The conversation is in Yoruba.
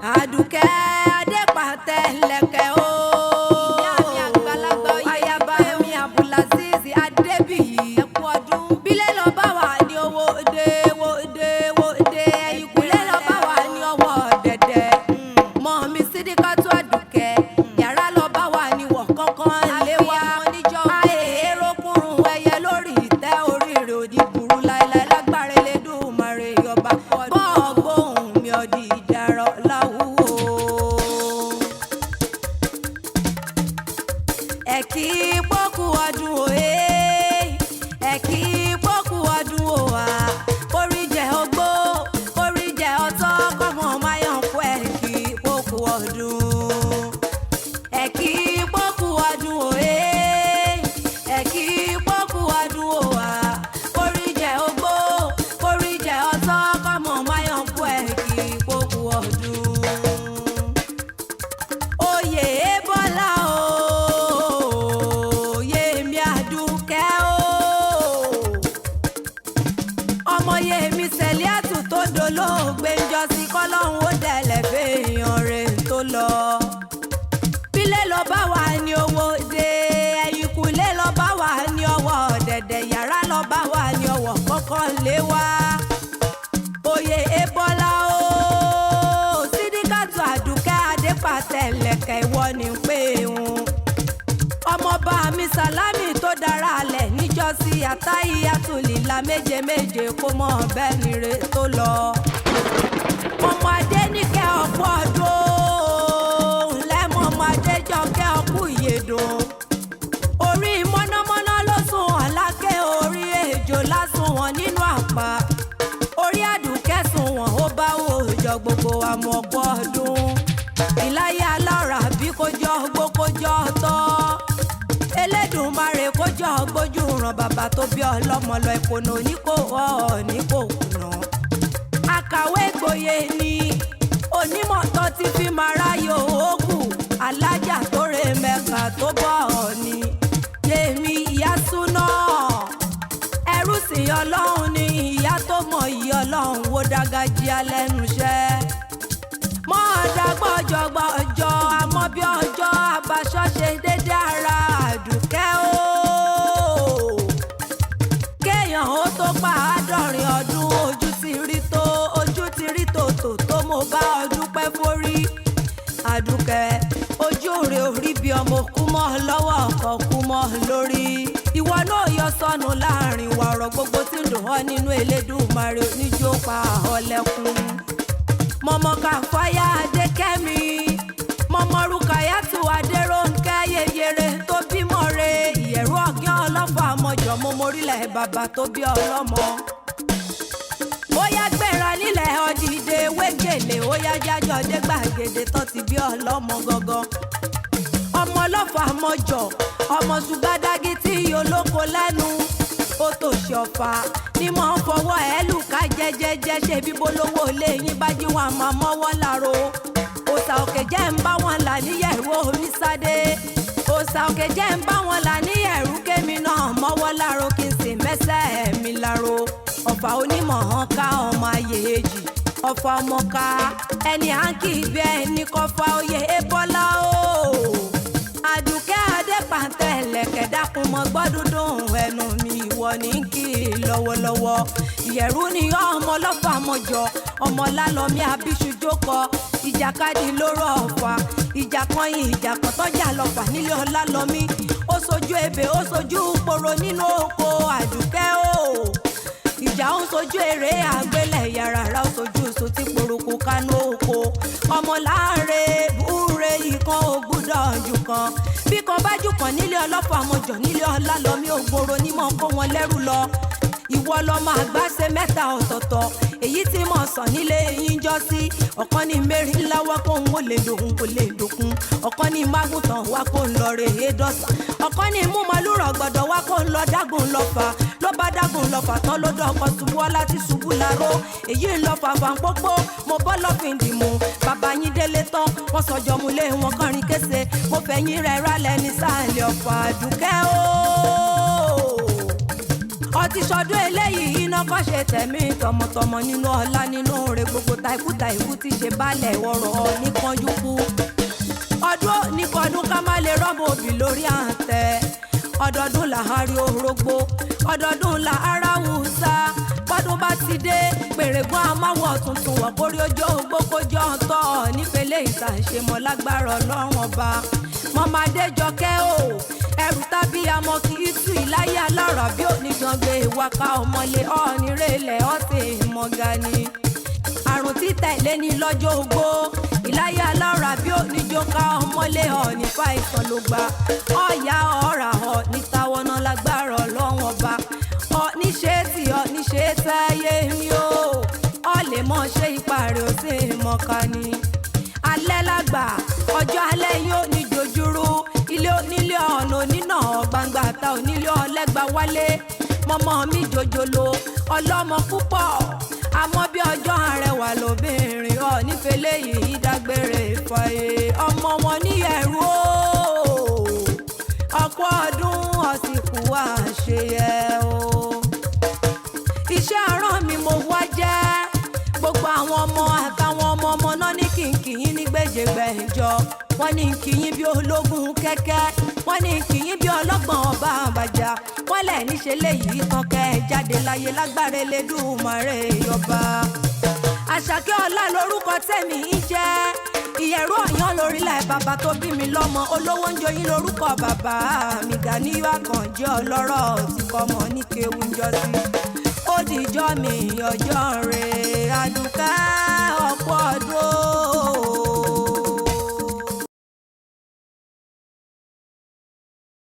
Aduke Adepate Ileke o. Ìyá mi àgbàlagbà ayaba mi Abulazizi Adebiyi. Ẹ̀kú ọdún. Bílẹ̀ lọ bá wà ní owó òde ìkúlẹ̀ lọ bá wà ní ọwọ́ dẹ̀dẹ̀. Mọ̀ mi Sidikatu Aduke. Yàrá lọ bá wà ní wọ̀ kọ́kọ́ lé wa. Àìhèrò kúrun ẹyẹ lórí ìtẹ́ oríire òdì burú láéláé lágbára Elédùmarè ọba. Bọ́ọ̀ gbóhùn mi ọdí ìdárọ̀ láwùwò. Ẹ̀kí pọ́kú ọdún òye, ẹ̀kí pọ́kú ọdún òwà. Orí jẹ́ ogbó, orí jẹ́ ọtọ́, kọ́mọ máyọ̀ kú ẹ̀kí pọ́kú ọdún. Ẹ̀kí pọ́kú ọdún òye, ẹ̀kí pọ́kú ọdún òwà. Orí jẹ́ ogbó, orí jẹ́ ọtọ́, kọ́mọ máyọ̀ kú ẹ̀kí pọ́kú ọdún. Oyè Bọ́lá o, Yèmí Àdùkẹ́ o. Ọmọ Yèmí Sẹ̀líàtù tó dolóògbé ń jọ sí kọ́lọ́hún ó dẹ̀lẹ̀ fèèyàn rẹ̀ tó lọ. Bílẹ̀ lọ bá wà ní owó dé, ẹ̀yìnkùlé lọ bá wà ní ọwọ́ dẹ̀dẹ̀, yàrá lọ bá wà ní ọwọ́ kọ́kọ́ lé wa. Oyè Bọ́lá o, Sidikatu Àdùkẹ́ Adepate Ileke ìwọ ni pé òun. Ọmọọba mi Sàlámì tó dára alẹ̀ níjọ́sí àtáyíyátùlìlà méje méje kó mọ̀ bẹ́ẹ̀ ni re tó lọ. Ọmọ Adéníkẹ́ ọ̀pọ̀ ọdún lẹ́mọ̀ ọmọ Adéjọkẹ́ ọkú ìyèdùn. Orí mọ́nàmọ́ná ló sùn wọ́n lákè, orí ejò lásùn wọ́n nínú àpá. Orí Àdùkẹ́ sùn wọ́n ó bá òòjọ́ gbogbo àmọ́ ọ̀pọ̀ ọdún. Ìláyé alára bí kò jọ gbó kò jọ tọ́. Elédùmarè kò jọ gbójú ràn bàbá tó bí ọlọ́mọ lọ ìkùnà oníkó ní kò kùnà. Akàwé gboyè ni onímọ̀ tó ti fi máa ráyò òògùn. Alhaja tó re Mẹ́kà tó bọ̀ ni. Yèmí ìyá súná. Ẹrú sì Ọlọ́run ni ìyá tó mọ̀ ìyá Ọlọ́run wo dágájí alẹ́nu iṣẹ́. Mọ́ ọ̀dàgbọ́jọgbọ́jọ àmọ́ bí ọjọ́ àbáṣọ́ ṣe dédé ara Àdùkẹ́ o. Kéèyàn ó tó pa àádọ́rin ọdún ojú ti rí tòtò tó mo bá ọdún pẹ́ forí. Àdùkẹ́ ojú rẹ̀ orí bí ọmọ kú mọ́ lọ́wọ́ ọkọ̀ kú mọ́ lórí. Ìwọ náà yọ sọnù láàrin wa ọ̀rọ̀ gbogbo tí ń dùn ọ́ nínú Elédùmarè oníjó pa ọlẹ́kùn. Mọ̀mọ́ Kàfáyà Adékẹ́mi, mọ̀mọ́ Rukayatu Adérónkẹ́ yeyere tó bímọ re. Ìyẹ̀rú ọ̀gán ọlọ́fà àmọ́jọ́ mo morílẹ̀ bàbá tó bí ọlọ́mọ. Ó yá gbéra nílẹ̀ ọdìdè wégèlè, ó yá jájọ́ dé gbàgede tó ti bí ọlọ́mọ gangan. Ọmọ ọlọ́fà àmọ́jọ́, ọmọ ṣùgbádágí tí olóko lẹ́nu. Ó tó ṣe ọ̀fà ní mọ̀ ń fọwọ́ ẹ̀ lù ká jẹ́jẹ́jẹ́ ṣe bí bolówó lé yín bá jí wọn àmọ́ mọ́wọ́ láro. Òòṣà òkè jẹ́ ń bá wọn là níyẹ̀rú omi sáde. Òòṣà òkè jẹ́ ń bá wọn là níyẹ̀rú kémi náà mọ́wọ́ láro kí n sì mẹ́sẹ̀ mi láro. Ọ̀fà onímọ̀ hàn ká ọmọ ayé èjì. Ọ̀fà ọmọ ká ẹni à ń kì í bí ẹni kọfà oyè Bọ́lá o. Àdùkẹ́ Adepate Ileke dákun mọ́ gbọ́dúndùn ẹnu mi ìwọ ní kí lọ́wọ́lọ́wọ́. Ìyẹ̀rú ni ọmọ ọlọ́fà mọ̀jọ, ọmọ lálọ́mí abíṣujókọ. Ìjàkadì lóró Ọ̀fà, ìjà kan yìí ìjà kan tọ́jà lọ́fà nílé Ọlálọ́mí. Ó sojú ebè ó sojú poro nínú oko Àdùkẹ́ o. Ìjà ń sojú èrè àgbélẹ̀ yàrá ó sojú sotí poroko kánú oko. Ọmọ láàrè búre ìkan ògbúdọ̀ jù kan. Bí kan bá jù kan nílé ọlọ́fà mọ̀jọ nílé Ọlálọ́mí ògbóró nímọ̀ kó wọn lẹ́rù lọ. Ìwọ lọmọ àgbàṣe mẹ́ta ọ̀tọ̀ọ̀tọ̀ èyí tí mo sàn nílé yín jọ sí. Ọ̀kan ní mẹ́rin láwọ́ kó ń wò lè dòun kò lè dòkun. Ọ̀kan ní mágùntàn wá kó ń lọ rè é dọ́sà. Ọ̀kan ní mú màlúrọ̀ gbọ̀dọ̀ wá kó ń lọ dágùn lọ́fà. Ló bá dágùn lọ́fà tán ló dọ̀kọ̀ ṣubú ọlá tí ṣubú láró. Èyí ń lọ fàfà ń pópó mo bọ́ lọ́fìn dìmú. Bàbá yín délé tán wọ́n sọjọ́ mu lé wọn kọrin kése. Mo fẹ̀yìn rẹ̀ rálẹ̀ ní sáàlẹ̀ Ọ̀fà Àdùkẹ́ o. ti ṣọdún eléyìí iná kọ́ ṣe tẹ̀mí tọmọtọmọ nínú ọlá nínú rẹ̀ gbogbo taikú ti ṣe balẹ̀ wọ̀rọ̀ ní kánjú kú. ọdún oníkọdún ká má lè rọ́mọ òbí lórí àǹtẹ. ọdọọdún làárí orógbó ọdọọdún làárá wùsà. bọ́dún bá ti dé pèrègùn amáwọ̀ tuntun wọ̀ kórí ojú ogbó kójọ́ ọ̀tọ̀ nífẹ̀lẹ́ ìsàṣemọ̀ lágbára ọlọ́run ọba. mọ́mádé jọkẹ́ o ẹrù tábí amọ kì í tú ìláyà lára bí oníjàngbé ìwaka ọmọlé ọ̀nìrèlẹ̀ ọ̀sẹ̀ ìmọ̀gá ni. àrùn títẹ̀lé ní lọ́jọ́ ogbó ìláyà lára bí oníjọ́ká ọmọlé ọ̀nìfà ìsàn ló gbà. ọ̀yà ọ̀rà ọ̀ nítawọ́nà lágbára ọlọ́run ọba. ọ̀níṣe tí ọ̀níṣe táyé mi o ọ̀ lè mọ̀ ṣe ipa rẹ̀ ó sì mọ̀ká ni. alẹ́ lágbà ọjọ́ alẹ́ yóò ní jojúrú ilé onílé ọ̀nà onínà gbangba ta onílé ọlẹ́gba wálé. mọ́mọ́ mi jòjòló ọlọ́mọ púpọ̀ àmọ́ bí ọjọ́ arẹwà lóbìnrin ọ̀ nífẹ̀lẹ́ yìí dágbére fàyè ọmọ wọn ní ẹ̀rú o ọ̀pọ̀ ọdún ọ̀sìnkú àṣeyẹ o. iṣẹ́ àrán mi mo wá jẹ́ gbogbo àwọn ọmọ àtàwọn ọmọ náà ní kìnkìyín ní gbèjègbèjọ. wọ́n ní kìyín bí ológun kẹ́kẹ́ wọ́n ní kìyín bí ọlọ́gbọ̀n ọba àbàjá. wọ́n lẹ̀ níṣe léyìí tán kẹ́ jáde láyé lágbára Elédùmarè ọba. Àṣàkẹ́ ọlá lórúkọ tẹ̀mí ń jẹ́ ìyẹ̀rú ọ̀yán lórílẹ̀ bàbá tó bí mi lọ́mọ olówó ń joyin lórúkọ bàbá mi Gàníyù Àkànjí ọlọ́rọ̀ tí kọ́mọ ní kéwú ń jọ sí. ó dìjọ́ mi ọjọ́ rẹ̀ Àdùkẹ́ ọ̀pọ̀ ọdún.